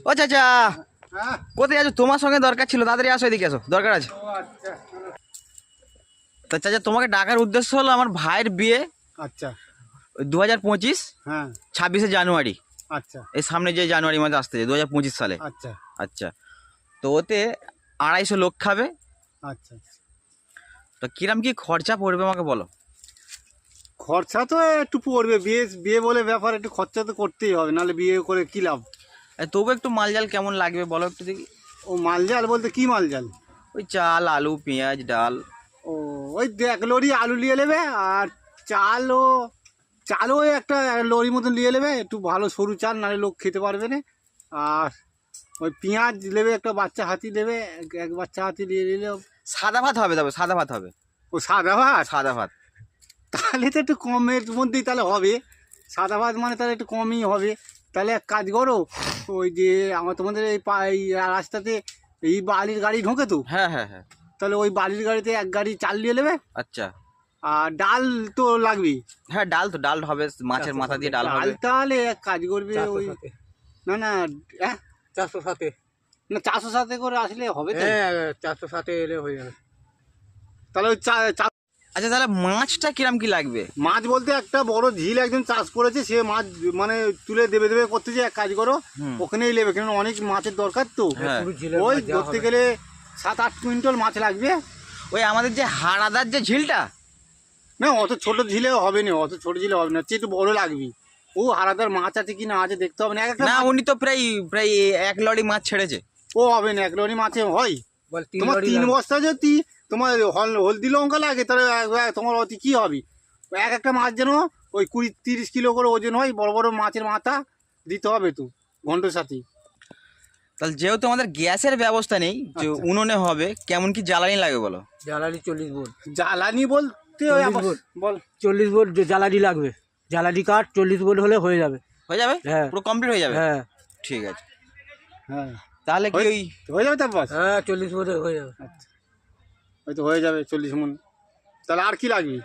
ও চাচা হ্যাঁ কোথায় আছো? তোমার সঙ্গে দরকার ছিল, তাড়াতাড়ি আসো, এদিকে আসো, দরকার আছে। ও আচ্ছা তা চাচা তোমাকে ডাকার উদ্দেশ্য হলো আমার ভাইয়ের বিয়ে আচ্ছা 2025 হ্যাঁ 26শে জানুয়ারি, আচ্ছা এই সামনে যে জানুয়ারি মাসে আসতেছে 2025 সালে। আচ্ছা আচ্ছা, তো ওতে 250 লোক খাবে। আচ্ছা তো কিরাম কি খরচা পড়বে আমাকে বলো। খরচা তো একটু পড়বে, বিয়ে বিয়ে বলে ব্যাপার, একটু খরচা তো করতেই হবে, নাহলে বিয়ে করে কি লাভ। তবু একটু মালজাল কেমন লাগবে বলো একটু দেখি। ও মালজাল বলতে কি মালজাল? ওই চাল, আলু, পেঁয়াজ, ডাল। ও ওই 1 লরি আলু নিয়ে নেবে, আর চালও একটা লরি মতন নিয়ে নেবে, একটু ভালো সরু চাল, নাহলে লোক খেতে পারবে না। আর ওই পেঁয়াজ নেবে, একটা বাচ্চা হাতি নেবে, এক বাচ্চা হাতি নিয়ে নিলে। সাদা ভাত হবে, তবে সাদা ভাত হবে। ও সাদা ভাত? সাদা ভাত তাহলে তো একটু কমের মধ্যেই তাহলে হবে। সাদা ভাত মানে তাহলে একটু কমই হবে। তাহলে এক কাজ করো, ওই যে তোমাদের এই রাস্তাতে এই বালির গাড়ি ঢোকে তো, হ্যাঁ হ্যাঁ হ্যাঁ। তাহলে ওই বালির গাড়িতে 1 গাড়ি চাল নিয়ে নেবে। আচ্ছা, আর ডাল তো লাগবেই। হ্যাঁ ডাল তো, ডাল হবে, মাছের মাথা দিয়ে ডাল হবে। তাহলে এক কাজ করবে, ওই না 407 না 407 করে আসলে হবে তো। হ্যাঁ 407 এলে হয়ে যাবে। তাহলে ওই আচ্ছা, তাহলে মাছটা কিরাম কি লাগবে? মাছ বলতে একটা বড় ঝিল একজন চাষ করেছে, সে মাছ মানে তুলে দেবে করতেছে। এক কাজ করো, ওখানেই নেবে, কেন অনেক মাছের দরকার তো। হ্যাঁ। ওই ধরতে গেলে 7-8 কুইন্টাল মাছ লাগবে। ওই আমাদের যে হাড়াদার যে ঝিলটা, না অত ছোট ঝিলে হবে না, অত ছোট ঝিলে হবে না, একটু বড় লাগবে। ও হারাদার মাছ আছে কি না আছে দেখতে হবে না। না উনি তো প্রায় প্রায় 1 লরি মাছ ছেড়েছে। ও হবে না, 1 লরি মাছে হয়? বল তোমার 3 বস্তা যদি তোমার হলদি লঙ্কা লাগে, তাহলে তোমার অতি কি হবে? একটা মাছ যেন ওই 20-30 কিলো করে ওজন হয়, বড় বড় মাছের মাথা দিতে হবে তো ঘন্টার সাথে। তাহলে যেহেতু আমাদের গ্যাসের ব্যবস্থা নেই, যে আচ্ছা। উনুনে হবে, কেমন কি জ্বালানি লাগবে বলো? জ্বালানি 40 বোর্ড। জ্বালানি বলতে ওই 40 বোর্ড। বল 40 বোর্ড জ্বালানি লাগবে। জ্বালানি কাঠ 40 বোর্ড হলে হয়ে যাবে। হয়ে যাবে? হ্যাঁ। পুরো কমপ্লিট হয়ে যাবে? হ্যাঁ ঠিক আছে। হ্যাঁ তাহলে কি ওই হয়ে যাবে তারপর? হ্যাঁ 40 বোর্ডে হয়ে যাবে। আচ্ছা হয়তো হয়ে যাবে 40 মণ। তাহলে আর কি লাগবে?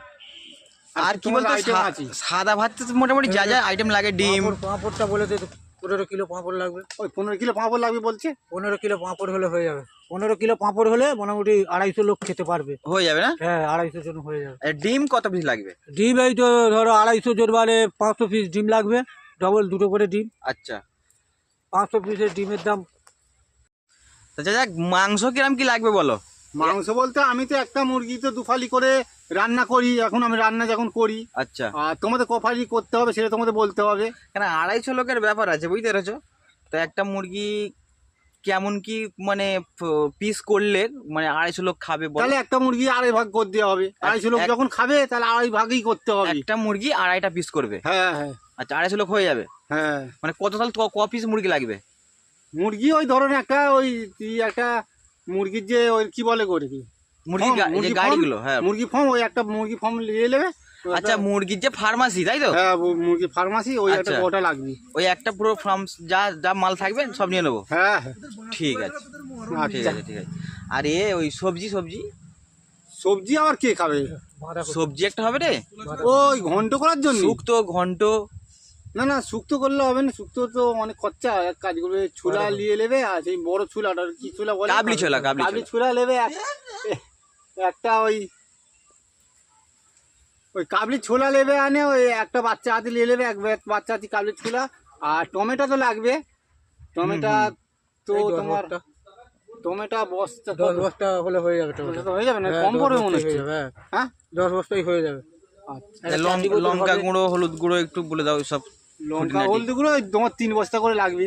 আর কি বলতো, আইটেম আছে? সাদা ভাত তো মোটামুটি যা যা আইটেম লাগে, ডিম। পাঁপড়টা বলে দে তো, 15 কিলো পাঁপড় লাগবে। ওই 15 কিলো পাঁপড় লাগবে বলছে। 15 কিলো পাঁপড় হলে হয়ে যাবে। 15 কিলো পাঁপড় হলে মোটামুটি 250 লোক খেতে পারবে। হয়ে যাবে না? হ্যাঁ 250 জন হয়ে যাবে। আর ডিম কত পিস লাগবে? ডিম এই তো ধরো 250 জন মানে 500 পিস ডিম লাগবে, ডবল 2টো করে ডিম। আচ্ছা, 500 পিসের ডিমের দাম। তা যা মাংস কিরাম কি লাগবে বলো? মাংস বলতে আমি তো একটা মুরগি তো 2 ফালি করে রান্না করি, এখন আমি রান্না যখন করি। আচ্ছা, আর তোমাদের কফালি করতে হবে সেটা তোমাদের বলতে হবে। কেন 250 লোকের ব্যাপার আছে, বুঝতে পেরেছো? তো একটা মুরগি কেমন কি মানে পিস করলে মানে 250 লোক খাবে বলো? তাহলে একটা মুরগি 2.5 ভাগ করে দেওয়া হবে। 250 লোক যখন খাবে তাহলে 2.5 ভাগই করতে হবে। একটা মুরগি 2.5টা পিস করবে। হ্যাঁ হ্যাঁ আচ্ছা, 250 লোক হয়ে যাবে। হ্যাঁ মানে কত, তাহলে ক পিস মুরগি লাগবে? মুরগি ওই ধরনের একটা ওই একটা মুরগির যে ওই কি বলে করে কি মুরগি যে গাড়িগুলো, হ্যাঁ মুরগি ফার্ম, ওই একটা মুরগি ফার্ম নিয়ে নেবে। আচ্ছা, মুরগির যে ফার্মাসি, তাই তো? হ্যাঁ মুরগি ফার্মাসি, ওই একটা আচ্ছা। গোটা লাগবে। ওই একটা পুরো ফার্ম, যা যা মাল থাকবে সব নিয়ে নেবো। হ্যাঁ হ্যাঁ ঠিক আছে ঠিক আচ্ছা। আছে ঠিক আছে। আর ওই সবজি সবজি আবার কে খাবে? সবজি একটা হবে রে, ওই ঘন্ট করার জন্য? শুক্তো ঘন্ট। না শুক্তো করলে হবে না, শুক্তো তো অনেক খরচা। এক কাজ করবে, ছোলা নিয়ে নেবে, আর সেই বড় ছোলাটা কি ছোলা বলে? কাবলি ছোলা, কাবলি ছোলা নেবে একটা। ওই কাবলি ছোলা নেবে, আনে ওই একটা বাচ্চা হাতে নিয়ে নেবে, এক বাচ্চা হাতে কাবলি ছোলা। আর টমেটো তো লাগবে। টমেটো তো তোমার টমেটো বস্তা 10 বস্তা হলে হয়ে যাবে। টমেটো তো হয়ে যাবে না, কম পড়বে মনে হচ্ছে। হ্যাঁ 10 বস্তাই হয়ে যাবে। আচ্ছা, লঙ্কা গুঁড়ো, হলুদ গুঁড়ো একটু বলে দাও সব। লঙ্কা হলদি গুলো তোমার 3 বস্তা করে লাগবে।